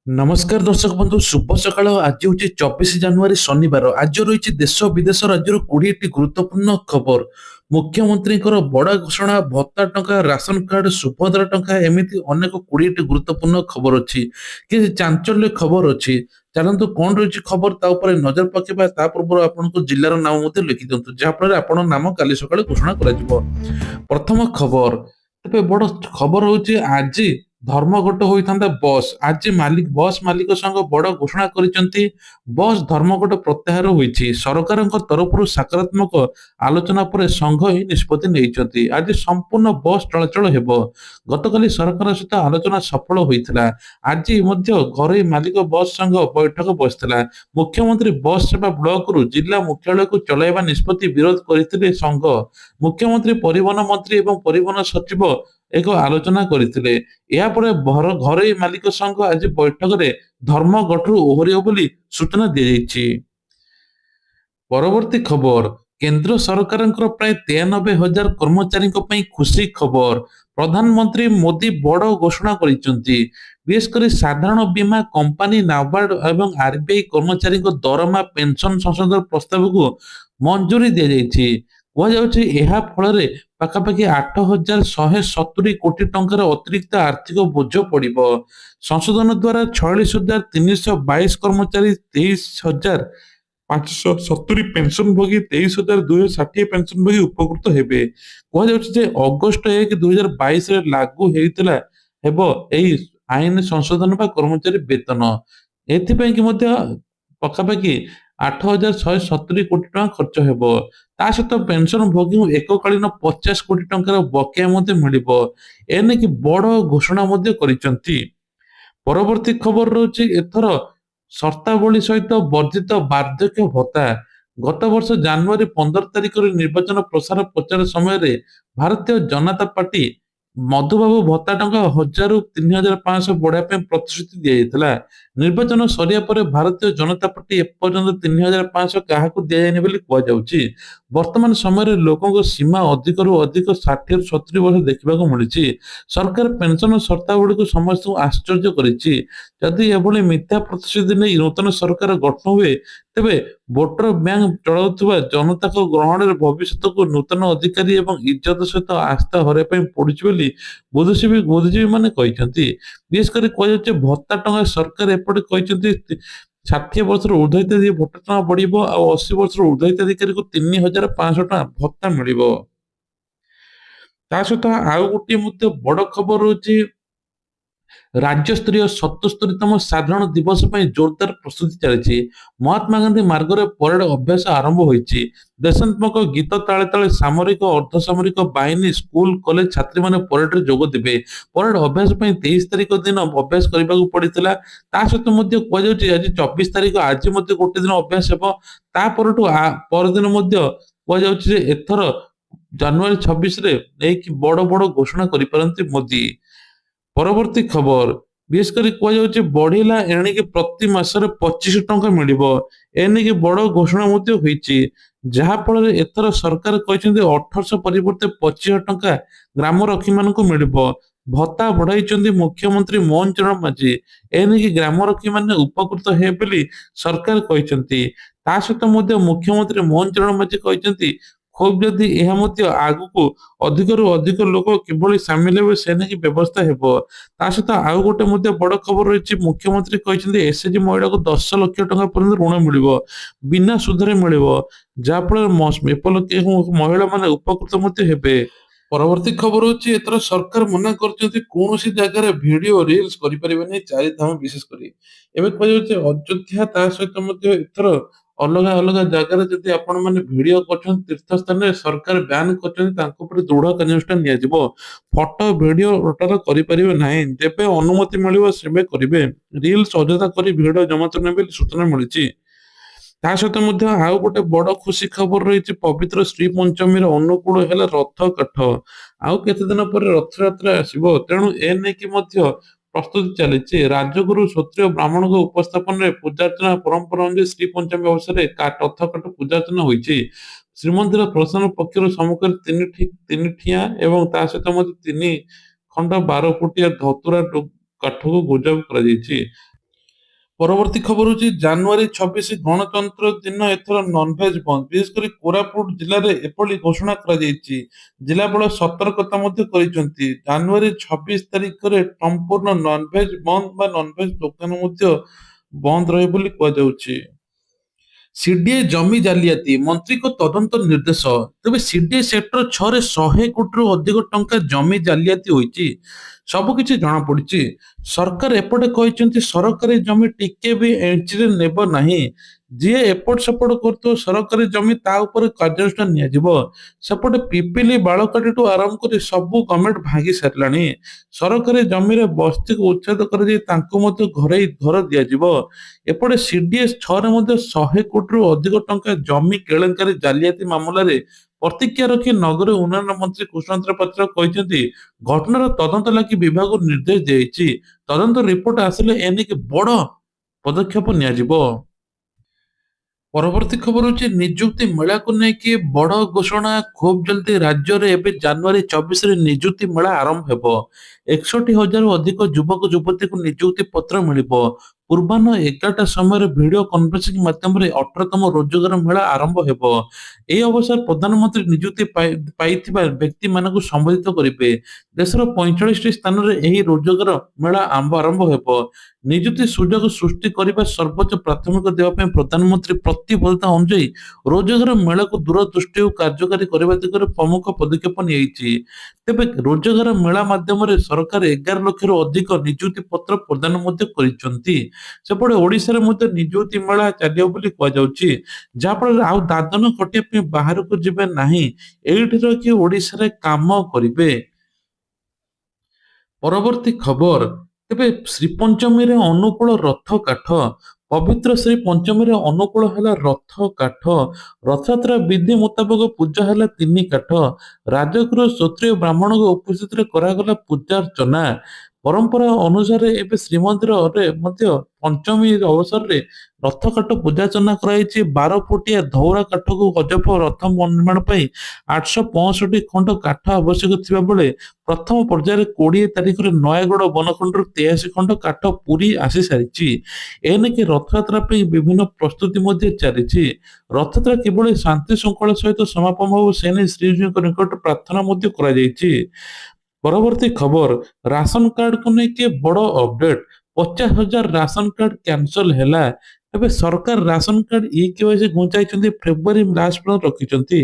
नमस्कार दर्शक बंधु शुभ सकाळ आज हूँ 24 जानुआरी शनिवार आज रही देश विदेश राज्य 20टी गुरुत्वपूर्ण खबर मुख्यमंत्री बड़ा घोषणा भत्ता टंका राशन कार्ड सुभद्रा टंका एमती अनेक 20टी गुरुत्वपूर्ण खबर अच्छी कि चांचल्य खबर अच्छी चलतु कौन रही खबर नजर पकेबा ता पूर्व आपको जिलार नाम लिखि दिंतु जहाँफल आप नाम काली सका घोषणा कर प्रथम खबर तेज बड़ खबर हूँ आज धर्मघट होता बस आज मालिक बस मालिक संघ बड़ घोषणा करिसेंती बस धर्मघट प्रत्याहार होईछि सरकार तरफ सकारात्मक आलोचना पर संघ ही निष्पत्ति नहीं आज संपूर्ण बस चलाचल हेब गतकाली सरकार सहित आलोचना सफल होता आज घर मालिक बस संघ बैठक बसला मुख्यमंत्री बस सेवा ब्लॉक रु जिला मुख्यालय को चलाइबा निष्पत्ति विरोध करते संघ मुख्यमंत्री परिवहन मंत्री एवं परिवहन सचिव एक आलोचना करते घर मालिक संघ आज बैठक में धर्मघट ओहरिब बोली सूचना दी परवर्ती खबर केंद्र सरकार प्राय 93,000 कर्मचारी खुशी खबर प्रधानमंत्री मोदी बड़ घोषणा कर साधारण बीमा कंपानी नाबार्ड और आरबीआई कर्मचारी दरमा पेंशन संशोधन प्रस्ताव को मंजूरी दी फल पाखापाखि 8,170 कोटी टंकार अतिरिक्त आर्थिक बोझ पड़े संशोधन द्वारा 46,322 कर्मचारी 23,570 पेंशन भोगी 23,260 पेंशन भोगी उपकृत हेबे कहुचे अगस्ट 1, 2022 लागू होता आईन संशोधन कर्मचारी वेतन एपाई पखापाखि 8,170 कोटी टका खर्च हेब ता सहित पेंशन भोगी एककालीन 50 कोटी टंकार बकेया मिल एने कि बड़ घोषणा परवर्ती खबर रही एथर सर्तावली सहित वर्जित वार्धक्य भत्ता गत वर्ष जानुआरी 15 तारिख निर्वाचन प्रसार प्रचार समय भारतीय जनता पार्टी मधुबाबू भत्ता टंका 1,000 ରୁ 3,500 बढ़ाई प्रतिश्रुति दिया निर्वाचन सरिया पर भारतीय जनता पार्टी एपर्यंत 3,500 क्या दिजाएनि कहुच्छी वर्तमान समय लोकों सीमा अधिक रु अधिक 60 ରୁ 70 वर्ष देखा मिली सरकार पेंशन शर्तावली को समस्त आश्चर्य करी एभली मिथ्या प्रतिश्रुति नहीं नूतन सरकार गठन हुए तेबे वोटर बैंक चलाउथुवा जनता को ग्रहण भविष्य को नूतन अधिकारी एवं इज्जत सहित आस्था हरैया पड़ी बुद्धिजीवी मैंने विशेषकर कहुचे भत्ता टंका सरकार एपटे कहते 60 वर्ष ऊर्ध्वित भत्ता टंका बढ़ 80 वर्ष ऊर्ध्विताधिकारी को 3,500 टका भत्ता मिल सहित आउ गोटे बड़ खबर रही राज्य स्तरीय 77तम साधारण दिवस जोरदार प्रस्तुति चली महात्मा गांधी मार्ग में परेड अभ्यास आरंभ होती देशात्मक गीत ताले ताले सामरिक अर्धसामरिक बाहिनी स्कूल कॉलेज छात्री माने परेड रे जोग देबे परेड अभ्यास 23 तारिख दिन अभ्यास करने पड़ता सहित आज 24 तारिख आज गोटे दिन अभ्यास परदिन एथर जानुआरी 26 बड़ बड़ घोषणा कर मोदी परवर्ती खबर विशेषकर कहुचे बढ़ला एणिक प्रति मासरे 25 टंका मिल एनिक बड़ घोषणा जहाँफल एथर सरकार कहते 1800 परिवर्ते 25 टंका ग्राम रक्षी मान मिल भत्ता बढ़ाई मुख्यमंत्री मोहन चरण माझी एनिक ग्राम रक्षी मान उपकृत हे बोली सरकार कहते सहित मुख्यमंत्री मोहन चरण माझी कहते खूब जदि आग को अधिक रु अधिक लोक किभली सामिल हे से व्यवस्था सहित आउ गोटे बड़ खबर रही मुख्यमंत्री कहते एसएचजी महिला को 10 लाख टंका पर्यंत ऋण मिल बिना सुधरे मिल जहाँफल महिला मान उपकृत हेबे परवर्ती खबर होची एतर सरकार मना करछंती कोनोसी जगह वीडियो रील्स करि परिबेनी चारि धाम विशेषकर एबे कहै अयोध्या ता सहित मध्ये एतर अलग अलग जगह जदि आपण माने वीडियो करछन तीर्थ स्थान में सरकार बैन करछन तांको पर दृढ़ कार्यानुष्ठान निया जिवो फोटो वीडियो रोटर करि परिबे नाही जेबे अनुमति मिलिबो सेबे करिवे रील्स अଯଥା करी वीडियो जमा करने बेली सूचना मिलिछि ता सहित आउ गोटे बड़ खुशी खबर रही पवित्र श्री पंचमी अनुकूल है रथ काठ आउ केते दिन पर रथ यात्रा आसो तेणु एने की प्रस्तुति चली राजगुरु क्षत्रिय ब्राह्मण उपस्थापन में पूजार्चना परंपरा अनुसार श्री पंचमी अवसर में रथ काठ पूजार्चना होती श्रीमंदिर प्रशासन पक्ष सम्मुख तीन ठिया एवं ता सहित 3 खंड 12 फुटिया धतुरा काठ को गुजब कर ପରବର୍ତ୍ତୀ ଖବର ହଉଛି ଜାନୁଆରୀ 26 ଗଣତନ୍ତ୍ର ଦିନ ଏଥର ନନଭେଜ ବନ୍ଦ। ବିଶେଷ କରି କୋରାପୁଟ ଜିଲ୍ଲାରେ ଏପରି ଘୋଷଣା କରାଯାଇଛି। ଜିଲ୍ଲାପାଳ ସତର୍କତା ମଧ୍ୟ କରିଛନ୍ତି। ଜାନୁଆରୀ 26 ତାରିଖରେ ସମ୍ପୂର୍ଣ୍ଣ ନନଭେଜ ବନ୍ଦ ବା ନନଭେଜ ଦୋକାନ ମଧ୍ୟ ବନ୍ଦ ରହିବ ବୋଲି କୁହାଯାଉଛି। ସିଡିଏ ଜମି ଜାଲିଆତି ମନ୍ତ୍ରୀଙ୍କ ତଦନ୍ତ ନିର୍ଦ୍ଦେଶ। ତେବେ ସିଡିଏ ସେକ୍ଟର 6ରେ 100 କୋଟିରୁ ଅଧିକ ଟଙ୍କା ଜମି ଜାଲିଆତି ହୋଇଛି। ସବୁକିଛି ଜଣାପଡିଛି। ସରକାର ଏପଟେ କହିଛନ୍ତି ସରକାରୀ ଜମି ଟିକେ ବି ଏଣ୍ଟ୍ରିରେ ନେବ ନାହିଁ। ଯିଏ ଏପଟ ସେପଟ କରୁଥିବ ସରକାରୀ ଜମି ତା ଉପରେ କାର୍ଯ୍ୟାନୁଷ୍ଠାନ ନିଆଯିବ। ସେପଟେ ପିପିଲି ବାଳକାଟିଠୁ ଆରମ୍ଭ କରି ସବୁ ଗଭର୍ଣ୍ଣମେଣ୍ଟ ଭାଙ୍ଗି ସାରିଲାଣି। ସରକାରୀ ଜମିରେ ବସ୍ତିକୁ ଉଚ୍ଛେଦ କରାଯାଇ ତାଙ୍କୁ ମଧ୍ୟ ଘର ଦିଆଯିବ। ଏପଟେ ସିଡିଏସ୍ 6ରେ ମଧ୍ୟ 100 କୋଟିରୁ ଅଧିକ ଟଙ୍କା ଜମି କେଳେଙ୍କାରୀ ଜାଲିଆତି ମାମଲାରେ ପ୍ରତିକ୍ରିୟା ରଖି ନଗର ଉନ୍ନୟନ ମନ୍ତ୍ରୀ କୃଷ୍ଣଚନ୍ଦ୍ର ପାତ୍ର କହିଛନ୍ତି ଘଟଣାର ତଦନ୍ତ ଲାଗି ବିଭାଗକୁ ନିର୍ଦ୍ଦେଶ ଦିଆଯାଇଛି। ତଦନ୍ତ ରିପୋର୍ଟ ଆସିଲେ ଏନେଇକି ବଡ଼ ପଦକ୍ଷେପ ନିଆଯିବ। ପରବର୍ତ୍ତୀ ଖବର ହଉଛି ନିଯୁକ୍ତି ମେଳାକୁ ନେଇକି ବଡ ଘୋଷଣା। ଖୁବ ଜଲଦି ରାଜ୍ୟରେ ଏବେ ଜାନୁଆରୀ 24ରେ ନିଯୁକ୍ତି ମେଳା ଆରମ୍ଭ ହେବ। 61,000ରୁ ଅଧିକ ଯୁବକ ଯୁବତୀଙ୍କୁ ନିଯୁକ୍ତି ପତ୍ର ମିଳିବ। ପୂର୍ବାହ୍ନ 11ଟା ସମୟରେ ଭିଡିଓ କନଫରେନ୍ସିଂ ମାଧ୍ୟମରେ 18ତମ ରୋଜଗାର ମେଳା ଆରମ୍ଭ ହେବ। ଏହି ଅବସରରେ ପ୍ରଧାନମନ୍ତ୍ରୀ ନିଯୁକ୍ତି ପାଇଥିବା ବ୍ୟକ୍ତିମାନଙ୍କୁ ସମ୍ବୋଧିତ କରିବେ। ଦେଶର 45ଟି ସ୍ଥାନରେ ଏହି ରୋଜଗାର ମେଳା ଆରମ୍ଭ ହେବ। ନିଯୁକ୍ତି ସୁଯୋଗ ସୃଷ୍ଟି କରିବା ସର୍ବୋଚ୍ଚ ପ୍ରାଥମିକତା ଦେବା ପାଇଁ ପ୍ରଧାନମନ୍ତ୍ରୀ ପ୍ରତିବଦ୍ଧତା ଅନୁଯାୟୀ ରୋଜଗାର ମେଳାକୁ ଦୂରଦୃଷ୍ଟି ଓ କାର୍ଯ୍ୟକାରୀ କରିବା ଦିଗରେ ପ୍ରମୁଖ ପଦକ୍ଷେପ ନିଆଯାଇଛି। ତେବେ ରୋଜଗାର ମେଳା ମାଧ୍ୟମରେ ସରକାର 11 ଲକ୍ଷରୁ ଅଧିକ ନିଯୁକ୍ତି ପତ୍ର ପ୍ରଦାନ ମଧ୍ୟ କରିଛନ୍ତି। ସେପଟେ ଓଡ଼ିଶାରେ ମଧ୍ୟ ନିଯୁକ୍ତି ମେଳା ଚାଲିବ ବୋଲି କୁହାଯାଉଛି। ଯାହାଫଳରେ ଆଉ ଦାଦନ ଖଟିବା ପାଇଁ ବାହାରକୁ ଯିବେ ନାହିଁ, ଏଇଠି ରହିକି ଓଡ଼ିଶାରେ କାମ କରିବେ। ପରବର୍ତ୍ତୀ ଖବର ତେବେ ଶ୍ରୀପଞ୍ଚମୀରେ ଅନୁକୂଳ ରଥ କାଠ। ପବିତ୍ର ଶ୍ରୀ ପଞ୍ଚମୀରେ ଅନୁକୂଳ ହେଲା ରଥ କାଠ। ରଥଯାତ୍ରା ବିଧି ମୁତାବକ ପୂଜା ହେଲା 3 କାଠ। ରାଜଗୁରୁ କ୍ଷତ୍ରିୟ ବ୍ରାହ୍ମଣଙ୍କ ଉପସ୍ଥିତିରେ କରାଗଲା ପୂଜାର୍ଚ୍ଚନା। ପରମ୍ପରା ଅନୁସାରେ ଏବେ ଶ୍ରୀମନ୍ଦିରରେ ମଧ୍ୟ ପଞ୍ଚମୀ ଅବସରରେ ରଥ କାଠ ପୂଜାର୍ଚ୍ଚନା କରାଯାଇଛି। 12 ଫୁଟିଆ ଧଉରା କାଠକୁ ଗଜପ ରଥ ନିର୍ମାଣ ପାଇଁ 865 ଖଣ୍ଡ କାଠ ଆବଶ୍ୟକ ଥିବା ବେଳେ ପ୍ରଥମ ପର୍ଯ୍ୟାୟରେ 20 ତାରିଖରେ ନୟାଗଡ଼ ବନଖଣ୍ଡରୁ 83 ଖଣ୍ଡ କାଠ ପୁରୀ ଆସି ସାରିଛି। ଏନେକି ରଥଯାତ୍ରା ପାଇଁ ବିଭିନ୍ନ ପ୍ରସ୍ତୁତି ମଧ୍ୟ ଚାଲିଛି। ରଥଯାତ୍ରା କିଭଳି ଶାନ୍ତି ଶୃଙ୍ଖଳା ସହିତ ସମାପନ ହେବ ସେ ନେଇ ଶ୍ରୀଜୀଉଙ୍କ ନିକଟରେ ପ୍ରାର୍ଥନା ମଧ୍ୟ କରାଯାଇଛି। ପରବର୍ତ୍ତୀ ଖବର ରାସନ କାର୍ଡକୁ ନେଇକି ବଡ ଅପଡେଟ। 50,000 ରାସନ କାର୍ଡ କ୍ୟାନସଲ ହେଲା। ଏବେ ସରକାର ରାସନ କାର୍ଡ ଇ-କେୱାଇସି ଘୁଞ୍ଚାଇଛନ୍ତି। ଫେବୃଆରୀ ଲାଷ୍ଟ ପର୍ଯ୍ୟନ୍ତ ରଖିଛନ୍ତି।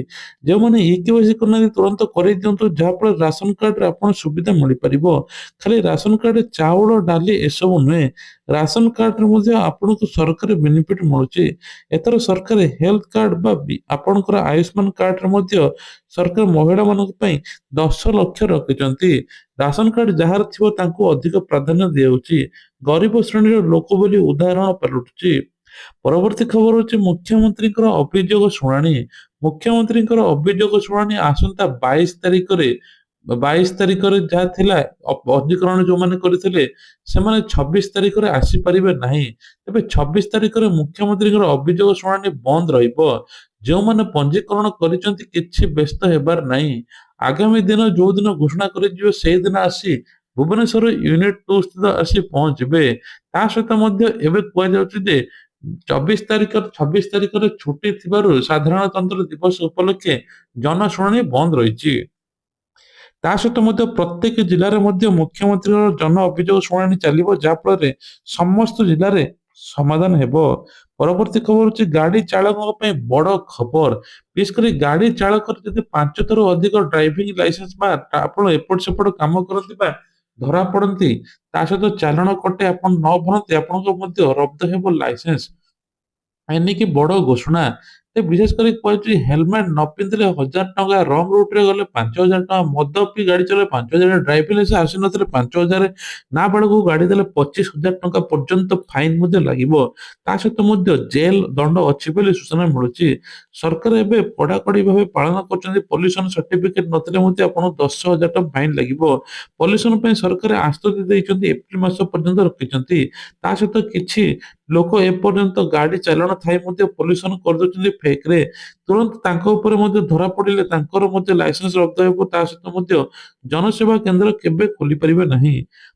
ଯେଉଁମାନେ ଇ-କେୱାଇସି କରିନାହାନ୍ତି ତୁରନ୍ତ କରେଇ ଦିଅନ୍ତୁ, ଯାହାଫଳରେ ରାସନ କାର୍ଡରେ ଆପଣ ସୁବିଧା ମିଳିପାରିବ। ଖାଲି ରାସନ କାର୍ଡରେ ଚାଉଳ ଡାଲି ଏସବୁ ନୁହେଁ, ରାସନ କାର୍ଡରେ ମଧ୍ୟ ଆପଣଙ୍କୁ ସରକାରୀ ବେନିଫିଟ ମିଳୁଛି। ଏଥର ସରକାର ହେଲ୍ଥ କାର୍ଡ ବା ଆପଣଙ୍କର ଆୟୁଷ୍ମାନ କାର୍ଡରେ ମଧ୍ୟ ସରକାର ମହିଳାମାନଙ୍କ ପାଇଁ 10 ଲକ୍ଷ ରଖିଛନ୍ତି। ରାସନ କାର୍ଡ ଯାହାର ଥିବ ତାଙ୍କୁ ଅଧିକ ପ୍ରାଧାନ୍ୟ ଦିଆଯାଉଛି। ଗରିବ ଶ୍ରେଣୀର ଲୋକ ବୋଲି ଉଦାହରଣ ପାଲଟୁଛି। ପରବର୍ତ୍ତୀ ଖବର ହଉଛି ମୁଖ୍ୟମନ୍ତ୍ରୀଙ୍କର ଅଭିଯୋଗ ଶୁଣାଣି। ମୁଖ୍ୟମନ୍ତ୍ରୀଙ୍କର ଅଭିଯୋଗ ଶୁଣାଣି ଆସନ୍ତା 22 ତାରିଖରେ ଯାହା ଥିଲା ପଞ୍ଜୀକରଣ ଯୋଉମାନେ କରିଥିଲେ ସେମାନେ 26 ତାରିଖରେ ଆସିପାରିବେ ନାହିଁ। ତେବେ 26 ତାରିଖରେ ମୁଖ୍ୟମନ୍ତ୍ରୀଙ୍କର ଅଭିଯୋଗ ଶୁଣାଣି ବନ୍ଦ ରହିବ। ଯେଉଁମାନେ ପଞ୍ଜୀକରଣ କରିଛନ୍ତି କିଛି ବ୍ୟସ୍ତ ହେବାର ନାହିଁ। ଆଗାମୀ ଦିନ ଯୋଉ ଦିନ ଘୋଷଣା କରାଯିବ ସେଇଦିନ ଆସି ଭୁବନେଶ୍ୱର ୟୁନିଟ 2 ସ୍ଥିତ ଆସି ପହଞ୍ଚିବେ। ତା ସହିତ ମଧ୍ୟ ଏବେ କୁହାଯାଉଛି ଯେ 26 ତାରିଖରେ ଛୁଟି ଥିବାରୁ ସାଧାରଣତନ୍ତ୍ର ଦିବସ ଉପଲକ୍ଷେ ଜନଶୁଣାଣି ବନ୍ଦ ରହିଛି। ତା ସହିତ ମଧ୍ୟ ପ୍ରତ୍ୟେକ ଜିଲ୍ଲାରେ ମଧ୍ୟ ମୁଖ୍ୟମନ୍ତ୍ରୀଙ୍କର ଜନ ଅଭିଯୋଗ ଶୁଣାଣି ଚାଲିବ, ଯାହାଫଳରେ ସମସ୍ତ ଜିଲ୍ଲାରେ ସମାଧାନ ହେବ। ପରବର୍ତ୍ତୀ ଖବର ହଉଛି ଗାଡି ଚାଳକଙ୍କ ପାଇଁ ବଡ ଖବର। ବିଶେଷ କରି ଗାଡି ଚାଳକର ଯଦି 5 ଥର ଅଧିକ ଡ୍ରାଇଭିଂ ଲାଇସେନ୍ସ ବା ଆପଣ ଏପଟ ସେପଟ କାମ କରନ୍ତି ବା ଧରା ପଡନ୍ତି, ତା ସହିତ ଚାଲାଣ କଟେ ଆପଣ ନ ଭରନ୍ତି, ଆପଣଙ୍କ ମଧ୍ୟ ରଦ୍ଦ ହେବ ଲାଇସେନ୍ସ। ଏନେକି ବଡ ଘୋଷଣା। ବିଶେଷ କରି କୁହାଯାଉଛି ହେଲମେଟ ନ ପିନ୍ଧିଲେ 1,000 ଟଙ୍କା, ରଙ୍ଗ ରୁଟରେ ଗଲେ 5,000 ଟଙ୍କା, ମଦ ପିଇ ଗାଡି ଚଲେଇଲେ 5,000, ଡ୍ରାଇଭିଂ ଲାଇସେନ୍ସ ଆସିନଥିଲେ 5,000, ନାବାଳକୁ ଗାଡି ଦେଲେ 25,000 ଟଙ୍କା ପର୍ଯ୍ୟନ୍ତ ଫାଇନ ମଧ୍ୟ ଲାଗିବ। ତା ସହିତ ମଧ୍ୟ ଜେଲ ଦଣ୍ଡ ଅଛି ବୋଲି ସୂଚନା ମିଳୁଛି। ସରକାର ଏବେ କଡାକଡି ଭାବେ ପାଳନ କରୁଛନ୍ତି। ପଲ୍ୟୁସନ ସାର୍ଟିଫିକେଟ ନଥିଲେ ମଧ୍ୟ ଆପଣଙ୍କୁ 10,000 ଟଙ୍କା ଫାଇନ ଲାଗିବ। ପଲ୍ୟୁସନ ପାଇଁ ସରକାର ଆସ୍ତୁତି ଦେଇଛନ୍ତି, ଏପ୍ରିଲ ମାସ ପର୍ଯ୍ୟନ୍ତ ରଖିଛନ୍ତି। ତା ସହିତ କିଛି ଲୋକ ଏପର୍ଯ୍ୟନ୍ତ ଗାଡି ଚାଲାଣ ଥାଇ ମଧ୍ୟ ପଲ୍ୟୁସନ କରିଦଉଛନ୍ତି, ଫେକ୍ ରେ ତୁରନ୍ତ ତାଙ୍କ ଉପରେ ମଧ୍ୟ ଧରା ପଡ଼ିଲେ ତାଙ୍କର ମଧ୍ୟ ଲାଇସେନ୍ସ ରଦ୍ଦ ହେବ। ତା ସହିତ ମଧ୍ୟ ଜନସେବା କେନ୍ଦ୍ର କେବେ ଖୋଲିପାରିବେ ନାହିଁ।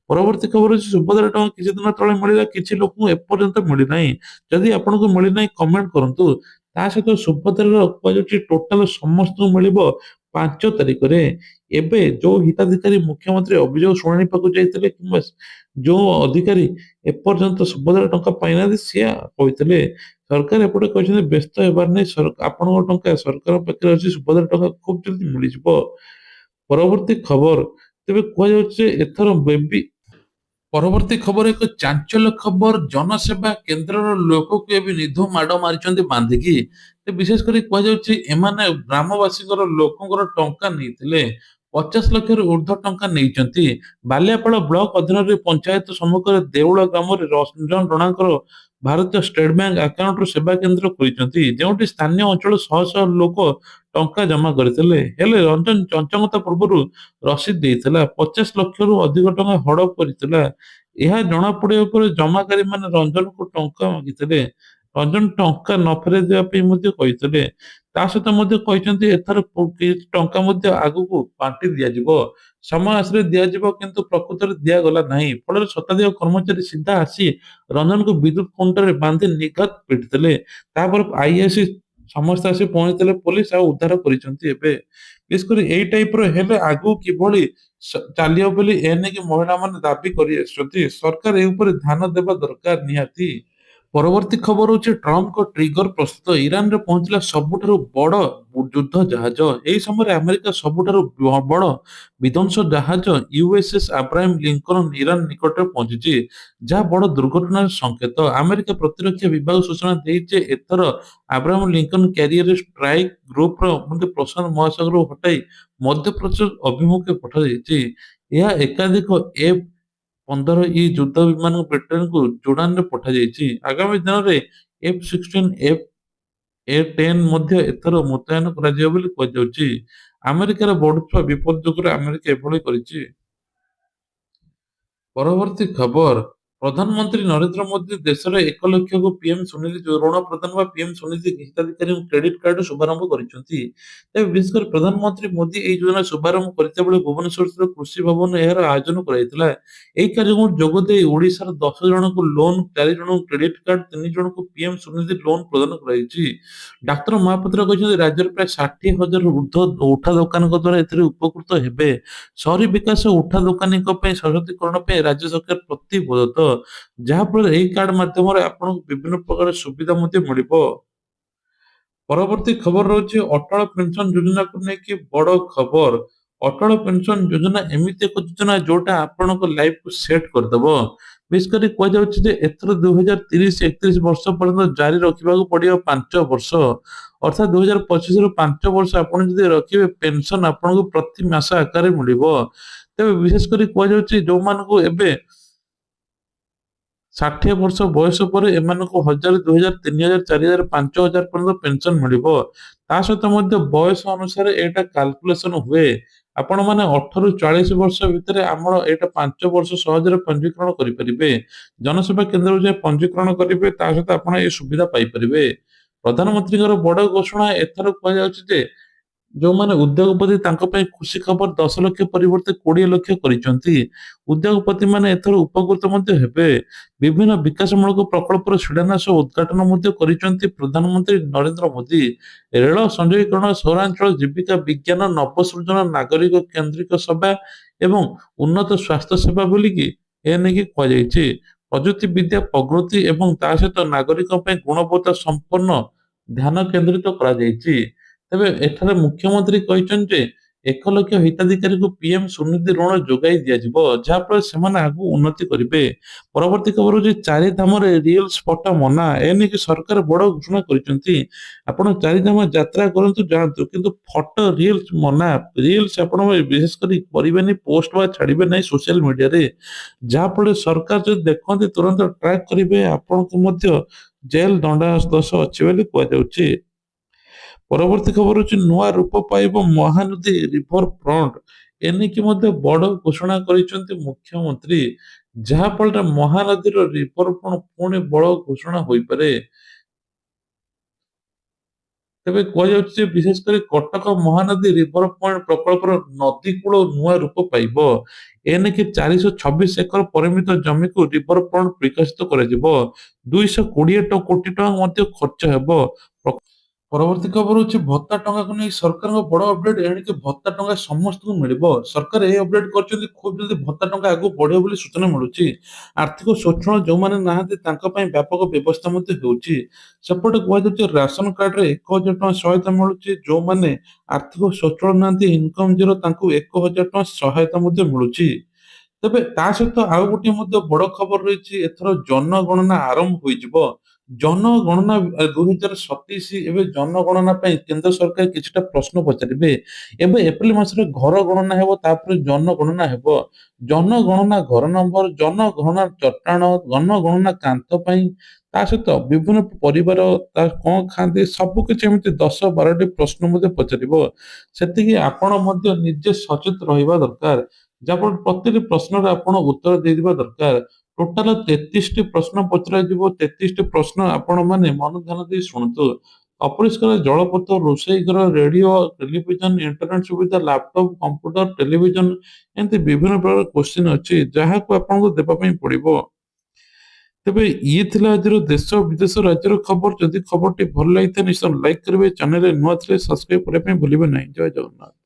ପରବର୍ତ୍ତୀ ଖବର ଅଛି ସୁଭଦ୍ରା ଟଙ୍କା କିଛି ଦିନ ତଳେ ମିଳିଲା, କିଛି ଲୋକଙ୍କୁ ଏପର୍ଯ୍ୟନ୍ତ ମିଳିନାହିଁ। ଯଦି ଆପଣଙ୍କୁ ମିଳିନାହିଁ କମେଣ୍ଟ କରନ୍ତୁ। ତା ସହିତ ସୁଭଦ୍ରାର କୁହାଯାଉଛି ଟୋଟାଲ ସମସ୍ତଙ୍କୁ ମିଳିବ 5 ତାରିଖରେ। ଏବେ ଯୋଉ ହିତାଧିକାରୀ ମୁଖ୍ୟମନ୍ତ୍ରୀ ଅଭିଯୋଗ ଶୁଣାଣି ପାଖକୁ ଯାଇଥିଲେ କିମ୍ବା ଯୋଉ ଅଧିକାରୀ ଏପର୍ଯ୍ୟନ୍ତ ସୁଭଦ୍ରା ଟଙ୍କା ପାଇନାହାନ୍ତି ସିଏ କହିଥିଲେ ସରକାର ଏପଟେ କହିଛନ୍ତି ବ୍ୟସ୍ତ ହେବାର ନାହିଁ, ଆପଣଙ୍କ ଟଙ୍କା ସରକାରଙ୍କ ପାଖରେ ଅଛି, ସୁଭଦ୍ରା ଟଙ୍କା ଖୁବ ଜଲ୍ଦି ମିଳିଯିବ। ପରବର୍ତ୍ତୀ ଖବର ତେବେ କୁହାଯାଉଛି ଯେ ଏଥର ବେବି ପରବର୍ତ୍ତୀ ଖବର ଏକ ଚାଞ୍ଚଲ୍ୟ ଖବର, ଜନସେବା କେନ୍ଦ୍ରର ଲୋକକୁ ଏବେ ନିଧୁ ମାଡ଼ ମାରିଛନ୍ତି ବାନ୍ଧିକି। ବିଶେଷ କରି କୁହାଯାଉଛି ଏମାନେ ଗ୍ରାମବାସୀଙ୍କର ଲୋକଙ୍କର ଟଙ୍କା ନେଇଥିଲେ, 50 ଲକ୍ଷରୁ ଉର୍ଦ୍ଧ୍ୱ ଟଙ୍କା ନେଇଛନ୍ତି। ବାଲିଆପାଳ ବ୍ଲକ ଅଧୀନରେ ପଞ୍ଚାୟତ ସମ୍ମୁଖରେ ଦେଉଳ ଗ୍ରାମରେ ରଞ୍ଜନ ରଣାଙ୍କର ଭାରତୀୟ ଷ୍ଟେଟ ବ୍ୟାଙ୍କ ଆକାଉଣ୍ଟରୁ ସେବା କେନ୍ଦ୍ର ଖୋଲିଛନ୍ତି, ଯେଉଁଠି ସ୍ଥାନୀୟ ଅଞ୍ଚଳ ଶହ ଶହ ଲୋକ ଟଙ୍କା ଜମା କରିଥିଲେ। ହେଲେ ରଞ୍ଜନ ଚଞ୍ଚକତା ପୂର୍ବରୁ ରସିଦ ଦେଇଥିଲା, 50 ଲକ୍ଷରୁ ଅଧିକ ଟଙ୍କା ହଡପ କରିଥିଲା। ଏହା ଜଣାପଡିବା ପରେ ଜମାକାରୀମାନେ ରଞ୍ଜନକୁ ଟଙ୍କା ମାଗିଥିଲେ। ରଞ୍ଜନ ଟଙ୍କା ନ ଫେରାଇ ଦେବା ପାଇଁ ମଧ୍ୟ କହିଥିଲେ। ତା ସହିତ ମଧ୍ୟ କହିଛନ୍ତି ଏଥର କିଛି ଟଙ୍କା ମଧ୍ୟ ଆଗକୁ ବାଣ୍ଟି ଦିଆଯିବ, ସମୟ ଆସିଲେ ଦିଆଯିବ, କିନ୍ତୁ ପ୍ରକୃତରେ ଦିଆଗଲା ନାହିଁ। ଫଳରେ ଶତାଧିକ କର୍ମଚାରୀ ସିଧା ଆସି ରଞ୍ଜନକୁ ବିଦ୍ୟୁତ ଖୁଣ୍ଟରେ ବାନ୍ଧି ନିଘାତ ପିଟିଥିଲେ। ତାପରେ ଆଇଆଇସି ସମସ୍ତେ ଆସି ପହଞ୍ଚିଥିଲେ, ପୋଲିସ ଆଉ ଉଦ୍ଧାର କରିଛନ୍ତି। ଏବେ ବିଶେଷ କରି ଏଇ ଟାଇପର ହେଲେ ଆଗକୁ କିଭଳି ଚାଲିବ ବୋଲି ଏ ନେଇକି ମହିଳାମାନେ ଦାବି କରି ଆସୁଛନ୍ତି। ସରକାର ଏ ଉପରେ ଧ୍ୟାନ ଦେବା ଦରକାର ନିହାତି। ପରବର୍ତ୍ତୀ ଖବର ହଉଛି ଟ୍ରମ୍ପଙ୍କ ଟ୍ରିଗର ପ୍ରସ୍ତୁତ, ଇରାନରେ ପହଞ୍ଚିଲା ସବୁଠାରୁ ବଡ ଯୁଦ୍ଧ ଜାହାଜ। ଏହି ସମୟରେ ଆମେରିକା ସବୁଠାରୁ ବଡ ବିଧ୍ୱଂସ ଜାହାଜ ୟୁଏସଏସ୍ ଆବ୍ରାହମ ଲିଙ୍କନ ଇରାନ ନିକଟରେ ପହଞ୍ଚିଛି, ଯାହା ବଡ ଦୁର୍ଘଟଣାର ସଂକେତ। ଆମେରିକା ପ୍ରତିରକ୍ଷା ବିଭାଗ ସୂଚନା ଦେଇଛି ଯେ ଏଥର ଆବ୍ରାହମ ଲିଙ୍କନ କ୍ୟାରିୟର ଷ୍ଟ୍ରାଇକ ଗ୍ରୁପର ମଧ୍ୟ ପ୍ରଶାନ୍ତ ମହାସାଗରକୁ ହଟାଇ ମଧ୍ୟପ୍ରାଚ୍ୟ ଅଭିମୁଖେ ପଠାଯାଇଛି। ଏହା ଏକାଧିକ F-15E ଯୁଦ୍ଧ ବିମାନ ବ୍ରିଟେନକୁ ଯୋଡାନରେ ପଠାଯାଇଛି। ଆଗାମୀ ଦିନରେ F-16 F-A-10 ମଧ୍ୟ ଏଥର ମୁତୟନ କରାଯିବ ବୋଲି କୁହାଯାଉଛି। ଆମେରିକାର ବଢୁଥିବା ବିପଦ ଯୋଗୁଁ ଆମେରିକା ଏଭଳି କରିଛି। ପରବର୍ତ୍ତୀ ଖବର, ପ୍ରଧାନମନ୍ତ୍ରୀ ନରେନ୍ଦ୍ର ମୋଦି ଦେଶରେ 1 ଲକ୍ଷକୁ ପିଏମ ସ୍ୱନିଧି ଋଣ ପ୍ରଦାନ ବା ପିଏମ ସ୍ୱନିଧି ହିତାଧିକାରୀଙ୍କୁ କ୍ରେଡିଟ କାର୍ଡ ଶୁଭାରମ୍ଭ କରିଛନ୍ତି। ତେବେ ବିଶେଷ କରି ପ୍ରଧାନମନ୍ତ୍ରୀ ମୋଦି ଏହି ଯୋଜନା ଶୁଭାରମ୍ଭ କରିଥିବା ବେଳେ ଭୁବନେଶ୍ୱରର କୃଷି ଭବନ ଏହାର ଆୟୋଜନ କରାଯାଇଥିଲା। ଏହି କାର୍ଯ୍ୟକ୍ରମରେ ଯୋଗ ଦେଇ ଓଡ଼ିଶାର 10 ଜଣଙ୍କୁ ଲୋନ, 4 ଜଣଙ୍କୁ କ୍ରେଡିଟ କାର୍ଡ, 3 ଜଣଙ୍କୁ ପିଏମ ସ୍ୱନିଧି ଲୋନ ପ୍ରଦାନ କରାଯାଇଛି। ଡାକ୍ତର ମହାପାତ୍ର କହିଛନ୍ତି ରାଜ୍ୟରେ ପ୍ରାୟ 60,000ରୁ ଉର୍ଦ୍ଧ୍ୱ ଉଠା ଦୋକାନଙ୍କ ଦ୍ୱାରା ଏଥିରେ ଉପକୃତ ହେବେ। ସହରୀ ବିକାଶ ଉଠା ଦୋକାନୀଙ୍କ ପାଇଁ ସଶକ୍ତିକରଣ ପାଇଁ ରାଜ୍ୟ ସରକାର ପ୍ରତିବଦ୍ଧ, ଯାହାଫଳରେ ଏହି କାର୍ଡ ମାଧ୍ୟମରେ ଆପଣଙ୍କୁ ବିଭିନ୍ନ ପ୍ରକାର ସୁବିଧା ମଧ୍ୟ ମିଳିବ। ପରବର୍ତ୍ତୀ ଖବର ରହୁଛି ଅଟଳ ପେନସନ ଯୋଜନାକୁ ନେଇକି ବଡ ଖବର। ଅଟଳ ପେନସନ ଯୋଜନା ଏମିତି ଏକ ଯୋଜନା ଯୋଉଟା ଆପଣଙ୍କ ଲାଇଫକୁ ସେଟ୍ କରିଦବ। ବିଶେଷ କରି କୁହାଯାଉଛି ଯେ ଏଥର 2030-31 ବର୍ଷ ପର୍ଯ୍ୟନ୍ତ ଜାରି ରଖିବାକୁ ପଡିବ 5 ବର୍ଷ, ଅର୍ଥାତ 2025ରୁ 5 ବର୍ଷ ଆପଣ ଯଦି ରଖିବେ ପେନସନ ଆପଣଙ୍କୁ ପ୍ରତି ମାସ ଆକାରରେ ମିଳିବ। ତେବେ ବିଶେଷ କରି କୁହାଯାଉଛି ଯୋଉମାନଙ୍କୁ ଏବେ 60 ବର୍ଷ ବୟସ ପରେ ଏମାନଙ୍କୁ 1,000, 2,000, 3,000, 4,000, 5,000 ପର୍ଯ୍ୟନ୍ତ ପେନସନ ମିଳିବ। ତା ସହିତ ମଧ୍ୟ ବୟସ ଅନୁସାରେ ଏଇଟା କାଲକୁଲେସନ ହୁଏ। ଆପଣ ମାନେ 18ରୁ 40 ବର୍ଷ ଭିତରେ ଆମର ଏଇଟା 5 ବର୍ଷ ସହଜରେ ପଞ୍ଜୀକରଣ କରିପାରିବେ। ଜନସେବା କେନ୍ଦ୍ରକୁ ଯାଇ ପଞ୍ଜୀକରଣ କରିବେ, ତା ସହିତ ଆପଣ এই ସୁବିଧା ପାଇପାରିବେ। ପ୍ରଧାନମନ୍ତ୍ରୀଙ୍କର ବଡ ଘୋଷଣା, ଏଥର କୁହାଯାଉଛି ଯେ ଯୋଉମାନେ ଉଦ୍ୟୋଗପତି ତାଙ୍କ ପାଇଁ ଖୁସି ଖବର, 10 ଲକ୍ଷ ପରିବର୍ତ୍ତେ 20 ଲକ୍ଷ କରିଛନ୍ତି। ଉଦ୍ୟୋଗପତି ମାନେ ଏଥର ଉପକୃତ ମଧ୍ୟ ହେବେ। ବିଭିନ୍ନ ବିକାଶମୂଳକ ପ୍ରକଳ୍ପର ଶିଳାନ୍ୟାସ ଓ ଉଦ୍ଘାଟନ ମଧ୍ୟ କରିଛନ୍ତି ପ୍ରଧାନମନ୍ତ୍ରୀ ନରେନ୍ଦ୍ର ମୋଦି। ରେଳ ସଂଯୋଗୀକରଣ, ସହରାଞ୍ଚଳ ଜୀବିକା ବିଜ୍ଞାନ, ନବସୃଜନ, ନାଗରିକ କେନ୍ଦ୍ରିକ ସେବା ଏବଂ ଉନ୍ନତ ସ୍ୱାସ୍ଥ୍ୟ ସେବା ବୋଲିକି ଏ ନେଇକି କୁହାଯାଇଛି। ପ୍ରଯୁକ୍ତି ବିଦ୍ୟା ପ୍ରଗତି ଏବଂ ତା ସହିତ ନାଗରିକଙ୍କ ପାଇଁ ଗୁଣବତ୍ତା ସମ୍ପନ୍ନ ଧ୍ୟାନ କେନ୍ଦ୍ରିତ କରାଯାଇଛି। ତେବେ ଏଠାରେ ମୁଖ୍ୟମନ୍ତ୍ରୀ କହିଛନ୍ତି ଯେ 1 ଲକ୍ଷ ହିତାଧିକାରୀଙ୍କୁ ପିଏମ ସ୍ୱନିଧି ଋଣ ଯୋଗାଇ ଦିଆଯିବ, ଯାହାଫଳରେ ସେମାନେ ଆଗକୁ ଉନ୍ନତି କରିବେ। ପରବର୍ତ୍ତୀ ଖବର ହଉଛି ଚାରିଧାମରେ ରିଲ୍ସ ଫଟୋ ମନା, ଏ ନେଇକି ସରକାର ବଡ ଘୋଷଣା କରିଛନ୍ତି। ଆପଣ ଚାରିଧାମ ଯାତ୍ରା କରନ୍ତୁ ଯାଆନ୍ତୁ, କିନ୍ତୁ ଫଟୋ ରିଲ୍ସ ମନା। ରିଲ୍ସ ଆପଣ ବିଶେଷ କରି କରିବେନି, ପୋଷ୍ଟ ବା ଛାଡିବେ ନାହିଁ ସୋସିଆଲ ମିଡିଆରେ, ଯାହାଫଳରେ ସରକାର ଯଦି ଦେଖନ୍ତି ତୁରନ୍ତ ଟ୍ରାକ୍ କରିବେ, ଆପଣଙ୍କୁ ମଧ୍ୟ ଜେଲ ଦଣ୍ଡାଦେଶ ଅଛି ବୋଲି କୁହାଯାଉଛି। ପରବର୍ତ୍ତୀ ଖବର ହଉଛି ନୂଆ ରୂପ ପାଇବ ମହାନଦୀ ରିଭର ଫ୍ରଣ୍ଟ, ଏନେଇକି ମଧ୍ୟ ବଡ ଘୋଷଣା କରିଛନ୍ତି ମୁଖ୍ୟମନ୍ତ୍ରୀ, ଯାହାଫଳରେ ମହାନଦୀର ରିଭର ଫ୍ରଣ୍ଟ ପୁଣି ବଡ ଘୋଷଣା ହୋଇପାରେ। ତେବେ କୁହାଯାଉଛି ଯେ ବିଶେଷ କରି କଟକ ମହାନଦୀ ରିଭର ପଏଣ୍ଟ ପ୍ରକଳ୍ପର ନଦୀ କୂଳ ନୂଆ ରୂପ ପାଇବ। ଏନେକି 426 ଏକର ପରିମିତ ଜମିକୁ ରିଭର ପଏଣ୍ଟ ବିକଶିତ କରାଯିବ। 220 କୋଟି ଟଙ୍କା ମଧ୍ୟ ଖର୍ଚ୍ଚ ହେବ। ପରବର୍ତ୍ତୀ ଖବର ହଉଛି ଭତ୍ତା ଟଙ୍କାକୁ ନେଇ ସରକାରଙ୍କ ବଡ ଅପଡେଟ। ଏଣିକି ଭତ୍ତା ଟଙ୍କା ସମସ୍ତଙ୍କୁ ମିଳିବ। ସରକାର ଏହି ଅପଡେଟ କରିଛନ୍ତି ଖୁବ୍ ଜଲଦି ଭତ୍ତା ଟଙ୍କା ଆଗକୁ ବଢିବ ବୋଲି ସୂଚନା ମିଳୁଛି। ଆର୍ଥିକ ସ୍ୱଚ୍ଛଳ ଯେଉଁମାନେ ନାହାନ୍ତି ତାଙ୍କ ପାଇଁ ବ୍ୟାପକ ବ୍ୟବସ୍ଥା ମଧ୍ୟ ହେଉଛି। ସେପଟେ କୁହାଯାଉଛି ରାସନ କାର୍ଡରେ 1,000 ଟଙ୍କା ସହାୟତା ମିଳୁଛି। ଯେଉଁମାନେ ଆର୍ଥିକ ସ୍ୱଚ୍ଛଳ ନାହାନ୍ତି ଇନକମ ଜିରୋ ତାଙ୍କୁ 1,000 ଟଙ୍କା ସହାୟତା ମଧ୍ୟ ମିଳୁଛି। ତେବେ ତା ସହିତ ଆଉ ଗୋଟିଏ ମଧ୍ୟ ବଡ ଖବର ରହିଛି। ଏଥର ଜନଗଣନା ଆରମ୍ଭ ହୋଇଯିବ। ଜନଗଣନା 2027 ଏବେ ଜନଗଣନା ପାଇଁ କେନ୍ଦ୍ର ସରକାର କିଛିଟା ପ୍ରଶ୍ନ ପଚାରିବେ। ଏବେ ଏପ୍ରିଲ ମାସରେ ଘର ଗଣନା ହେବ, ତାପରେ ଜନଗଣନା ହେବ। ଜନଗଣନା ଘର ନମ୍ବର, ଜନଗଣନା ଚଟାଣ, ଜନଗଣନା କାନ୍ଥ ପାଇଁ, ତା ସହିତ ବିଭିନ୍ନ ପରିବାର ତା କଣ ଖାଆନ୍ତି ସବୁ କିଛି ଏମିତି 10-12ଟି ପ୍ରଶ୍ନ ମଧ୍ୟ ପଚାରିବ। ସେତିକି ଆପଣ ମଧ୍ୟ ନିଜେ ସଚେତ ରହିବା ଦରକାର। ଯାହାଫଳରେ ପ୍ରତିଟି ପ୍ରଶ୍ନର ଆପଣ ଉତ୍ତର ଦେଇଦେବା ଦରକାର। ଟୋଟାଲ 33ଟି ପ୍ରଶ୍ନ ପଚରାଯିବ। 33ଟି ପ୍ରଶ୍ନ ଆପଣ ମାନେ ମନ ଧ୍ୟାନ ଦେଇ ଶୁଣନ୍ତୁ। ଅପରିଷ୍କାର ଜଳପଥ, ରୋଷେଇ ଘର, ରେଡିଓ, ଟେଲିଭିଜନ, ଇଣ୍ଟରନେଟ ସୁବିଧା, ଲାପଟପ, କମ୍ପ୍ୟୁଟର, ଟେଲିଭିଜନ, ଏମିତି ବିଭିନ୍ନ ପ୍ରକାର କୋଶ୍ଚିନ୍ ଅଛି ଯାହାକୁ ଆପଣଙ୍କୁ ଦେବା ପାଇଁ ପଡିବ। ତେବେ ଇଏ ଥିଲା ଆଜିର ଦେଶ ବିଦେଶ ରାଜ୍ୟର ଖବର। ଯଦି ଖବରଟି ଭଲ ଲାଗିଥାଏ ନିଶ୍ଚୟ ଲାଇକ୍ କରିବେ। ଚ୍ୟାନେଲରେ ନୂଆ ଥିଲେ ସବସ୍କ୍ରାଇବ କରିବା ପାଇଁ ଭୁଲିବେ ନାହିଁ। ଜୟ ଜଗନ୍ନାଥ।